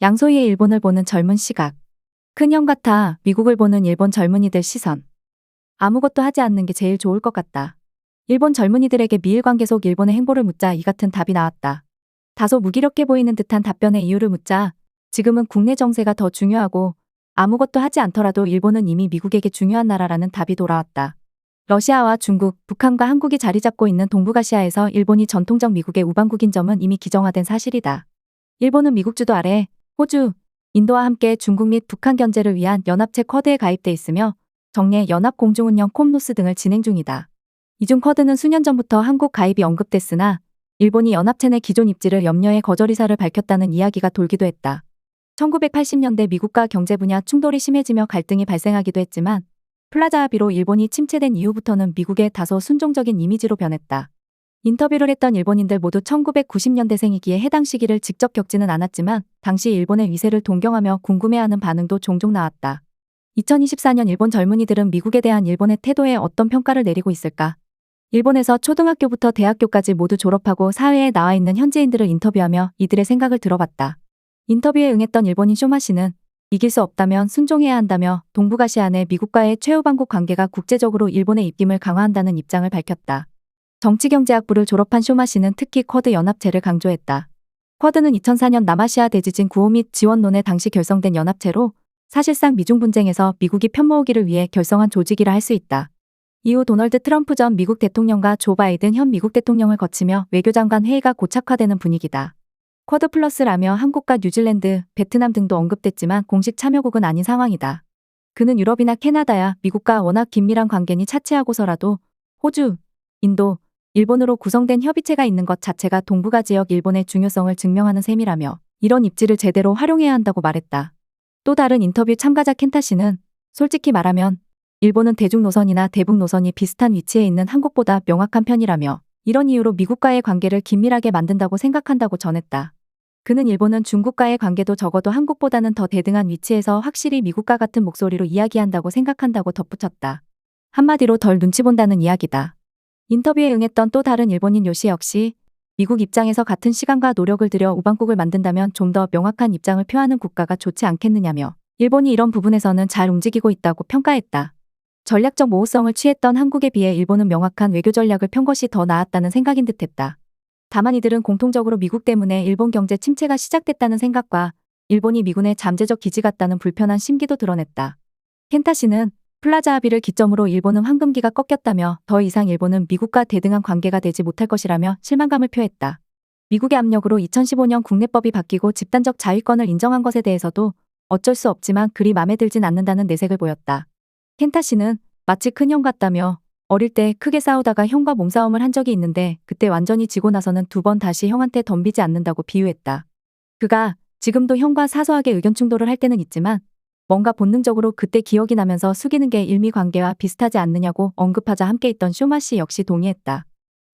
양소희의 일본을 보는 젊은 시각. 큰형 같아 미국을 보는 일본 젊은이들 시선. 아무것도 하지 않는 게 제일 좋을 것 같다. 일본 젊은이들에게 미일 관계 속 일본의 행보를 묻자 이 같은 답이 나왔다. 다소 무기력해 보이는 듯한 답변의 이유를 묻자 지금은 국내 정세가 더 중요하고 아무것도 하지 않더라도 일본은 이미 미국에게 중요한 나라라는 답이 돌아왔다. 러시아와 중국, 북한과 한국이 자리 잡고 있는 동북아시아에서 일본이 전통적 미국의 우방국인 점은 이미 기정화된 사실이다. 일본은 미국 주도 아래 호주, 인도와 함께 중국 및 북한 견제를 위한 연합체 쿼드에 가입돼 있으며 정례 연합 공중운영 콤노스 등을 진행 중이다. 이중 쿼드는 수년 전부터 한국 가입이 언급됐으나 일본이 연합체 내 기존 입지를 염려해 거절 의사를 밝혔다는 이야기가 돌기도 했다. 1980년대 미국과 경제 분야 충돌이 심해지며 갈등이 발생하기도 했지만 플라자 합의로 일본이 침체된 이후부터는 미국의 다소 순종적인 이미지로 변했다. 인터뷰를 했던 일본인들 모두 1990년대생이기에 해당 시기를 직접 겪지는 않았지만 당시 일본의 위세를 동경하며 궁금해하는 반응도 종종 나왔다. 2024년 일본 젊은이들은 미국에 대한 일본의 태도에 어떤 평가를 내리고 있을까? 일본에서 초등학교부터 대학교까지 모두 졸업하고 사회에 나와 있는 현지인들을 인터뷰하며 이들의 생각을 들어봤다. 인터뷰에 응했던 일본인 쇼마 씨는 이길 수 없다면 순종해야 한다며 동북아시아 내 미국과의 최우방국 관계가 국제적으로 일본의 입김을 강화한다는 입장을 밝혔다. 정치경제학부를 졸업한 쇼마 씨는 특히 쿼드 연합체를 강조했다. 쿼드는 2004년 남아시아 대지진 구호 및 지원론에 당시 결성된 연합체로 사실상 미중 분쟁에서 미국이 편모으기를 위해 결성한 조직이라 할 수 있다. 이후 도널드 트럼프 전 미국 대통령과 조 바이든 현 미국 대통령을 거치며 외교장관 회의가 고착화되는 분위기다. 쿼드 플러스라며 한국과 뉴질랜드, 베트남 등도 언급됐지만 공식 참여국은 아닌 상황이다. 그는 유럽이나 캐나다야 미국과 워낙 긴밀한 관계니 차치하고서라도 호주, 인도, 일본으로 구성된 협의체가 있는 것 자체가 동북아 지역 일본의 중요성을 증명하는 셈이라며 이런 입지를 제대로 활용해야 한다고 말했다. 또 다른 인터뷰 참가자 켄타 씨는 솔직히 말하면 일본은 대중 노선이나 대북 노선이 비슷한 위치에 있는 한국보다 명확한 편이라며 이런 이유로 미국과의 관계를 긴밀하게 만든다고 생각한다고 전했다. 그는 일본은 중국과의 관계도 적어도 한국보다는 더 대등한 위치에서 확실히 미국과 같은 목소리로 이야기한다고 생각한다고 덧붙였다. 한마디로 덜 눈치 본다는 이야기다. 인터뷰에 응했던 또 다른 일본인 요시 역시 미국 입장에서 같은 시간과 노력을 들여 우방국을 만든다면 좀 더 명확한 입장을 표하는 국가가 좋지 않겠느냐며 일본이 이런 부분에서는 잘 움직이고 있다고 평가했다. 전략적 모호성을 취했던 한국에 비해 일본은 명확한 외교 전략을 편 것이 더 나았다는 생각인 듯했다. 다만 이들은 공통적으로 미국 때문에 일본 경제 침체가 시작됐다는 생각과 일본이 미군의 잠재적 기지 같다는 불편한 심기도 드러냈다. 켄타 씨는 플라자 합의를 기점으로 일본은 황금기가 꺾였다며 더 이상 일본은 미국과 대등한 관계가 되지 못할 것이라며 실망감을 표했다. 미국의 압력으로 2015년 국내법이 바뀌고 집단적 자위권을 인정한 것에 대해서도 어쩔 수 없지만 그리 맘에 들진 않는다는 내색을 보였다. 켄타 씨는 마치 큰형 같다며 어릴 때 크게 싸우다가 형과 몸싸움을 한 적이 있는데 그때 완전히 지고 나서는 두 번 다시 형한테 덤비지 않는다고 비유했다. 그가 지금도 형과 사소하게 의견 충돌을 할 때는 있지만 뭔가 본능적으로 그때 기억이 나면서 숙이는 게 일미관계와 비슷하지 않느냐고 언급하자 함께 있던 쇼마 씨 역시 동의했다.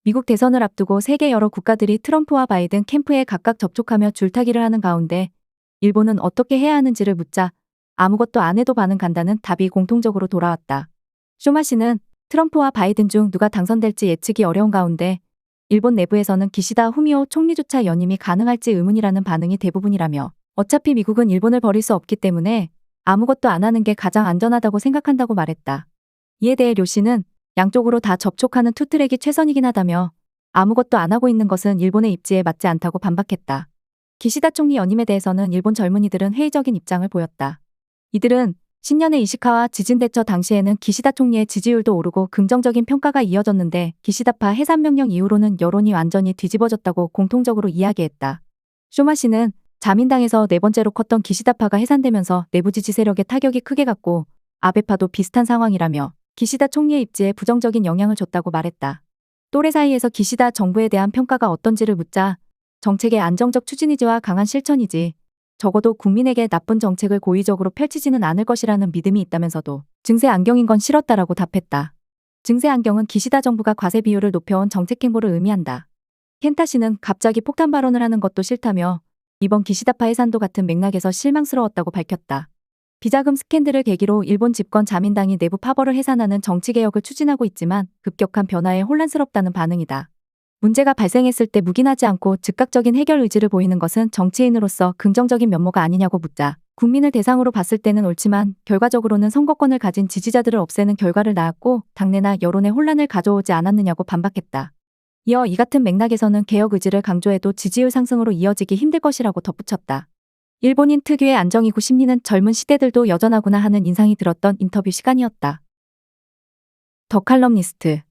미국 대선을 앞두고 세계 여러 국가들이 트럼프와 바이든 캠프에 각각 접촉하며 줄타기를 하는 가운데 일본은 어떻게 해야 하는지를 묻자 아무것도 안 해도 반은 간다는 답이 공통적으로 돌아왔다. 쇼마 씨는 트럼프와 바이든 중 누가 당선될지 예측이 어려운 가운데 일본 내부에서는 기시다 후미오 총리조차 연임이 가능할지 의문이라는 반응이 대부분이라며 어차피 미국은 일본을 버릴 수 없기 때문에 아무것도 안 하는 게 가장 안전하다고 생각한다고 말했다. 이에 대해 료 씨는 양쪽으로 다 접촉하는 투트랙이 최선이긴 하다며 아무것도 안 하고 있는 것은 일본의 입지에 맞지 않다고 반박했다. 기시다 총리 연임에 대해서는 일본 젊은이들은 회의적인 입장을 보였다. 이들은 신년의 이시카와 지진 대처 당시에는 기시다 총리의 지지율도 오르고 긍정적인 평가가 이어졌는데 기시다파 해산명령 이후로는 여론이 완전히 뒤집어졌다고 공통적으로 이야기했다. 쇼마 씨는 자민당에서 네 번째로 컸던 기시다파가 해산되면서 내부 지지 세력의 타격이 크게 갔고 아베파도 비슷한 상황이라며 기시다 총리의 입지에 부정적인 영향을 줬다고 말했다. 또래 사이에서 기시다 정부에 대한 평가가 어떤지를 묻자 정책의 안정적 추진이지와 강한 실천이지 적어도 국민에게 나쁜 정책을 고의적으로 펼치지는 않을 것이라는 믿음이 있다면서도 증세 안경인 건 싫었다라고 답했다. 증세 안경은 기시다 정부가 과세 비율을 높여온 정책 행보를 의미한다. 켄타 씨는 갑자기 폭탄 발언을 하는 것도 싫다며 이번 기시다파 해산도 같은 맥락에서 실망스러웠다고 밝혔다. 비자금 스캔들을 계기로 일본 집권 자민당이 내부 파벌을 해산하는 정치개혁을 추진하고 있지만 급격한 변화에 혼란스럽다는 반응이다. 문제가 발생했을 때 묵인하지 않고 즉각적인 해결 의지를 보이는 것은 정치인으로서 긍정적인 면모가 아니냐고 묻자 국민을 대상으로 봤을 때는 옳지만 결과적으로는 선거권을 가진 지지자들을 없애는 결과를 낳았고 당내나 여론에 혼란을 가져오지 않았느냐고 반박했다. 이어 이 같은 맥락에서는 개혁 의지를 강조해도 지지율 상승으로 이어지기 힘들 것이라고 덧붙였다. 일본인 특유의 안정이고 심리는 젊은 시대들도 여전하구나 하는 인상이 들었던 인터뷰 시간이었다. 더 칼럼니스트